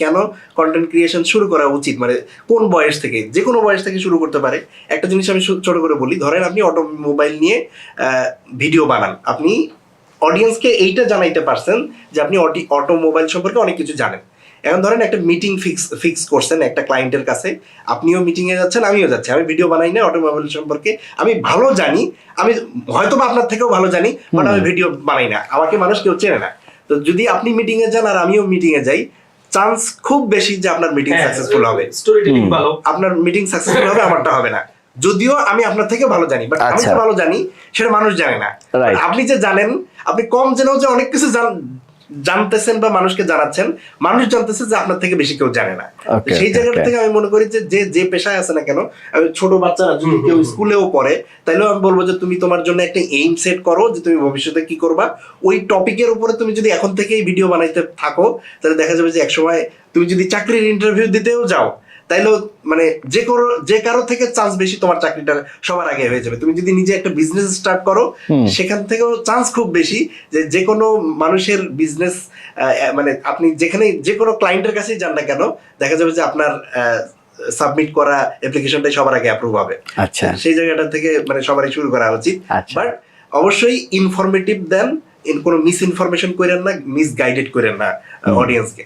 কেন content creation শুরু করা উচিত, মানে কোন বয়স থেকে, যে কোনো বয়স থেকে শুরু করতে পারে। একটা জিনিস আমি ছোট করে বলি, ধরেন আপনি অটোমোবাইল নিয়ে ভিডিও বানান, আপনি অডিয়েন্সকে এইটা জানাইতে পারছেন যে আপনি অটোমোবাইল সম্পর্কে অনেক কিছু জানেন। এখন ধরেন একটা মিটিং ফিক্স করছেন একটা ক্লায়েন্টের কাছে, আপনিও মিটিংয়ে যাচ্ছেন, আমিও যাচ্ছি, আমি ভিডিও বানাই না অটোমোবাইল সম্পর্কে, আমি ভালো জানি, আমি হয়তো বা আপনার থেকেও ভালো জানি, বাট আমি ভিডিও বানাই না, আমাকে মানুষ কেউ চেনে না। তো যদি আপনি মিটিংয়ে যান আর আমিও মিটিংয়ে যাই, চান্স খুব বেশি যে আপনার মিটিং সাকসেসফুল হবে, স্টোরি টেলিং ভালো, আপনার মিটিং সাকসেসফুল হবে, আমারটা হবে না। যদিও আমি আপনার থেকে ভালো জানি, বাট আমি যে ভালো জানি সেটা মানুষ জানে না। আপনি যে জানেন, আপনি কম জেনেও যে অনেক কিছু জানতেছেন বা মানুষকে জানাচ্ছেন, মানুষ জানতেছে যে আপনার থেকে বেশি কেউ জানে না। সেই জায়গাটা থেকে আমি মনে করি যে যে পেশায় আছে না কেন, ছোট বাচ্চারা যদি কেউ স্কুলেও পড়ে, তাইলেও আমি বলবো যে তুমি তোমার জন্য একটা এইম সেট করো যে তুমি ভবিষ্যতে কি করবা। ওই টপিকের উপরে তুমি যদি এখন থেকেই ভিডিও বানাইতে থাকো, তাহলে দেখা যাবে যে একসময় তুমি যদি চাকরির ইন্টারভিউ দিতেও যাও, তাইলেও মানে যে কারো থেকে চান্স বেশি তোমার চাকরিটা সবার আগে হয়ে যাবে। তুমি যদি নিজে একটা বিজনেস স্টার্ট করো, সেখান থেকেও চান্স খুব বেশি যে কোনো মানুষের বিজনেস, মানে আপনি যেখানে যে কোনো ক্লায়েন্টের কাছেই যান না কেন, দেখা যাবে যে আপনার সাবমিট করা অ্যাপ্লিকেশনটাই সবার আগে অ্যাপ্রুভ হবে। আচ্ছা, সেই জায়গাটা থেকে মানে সবারই শুরু করা উচিত। বাট অবশ্যই ইনফরমেটিভ দেন, কোনো মিস ইনফরমেশন করেন না, মিস গাইডেড করেন না অডিয়েন্সকে।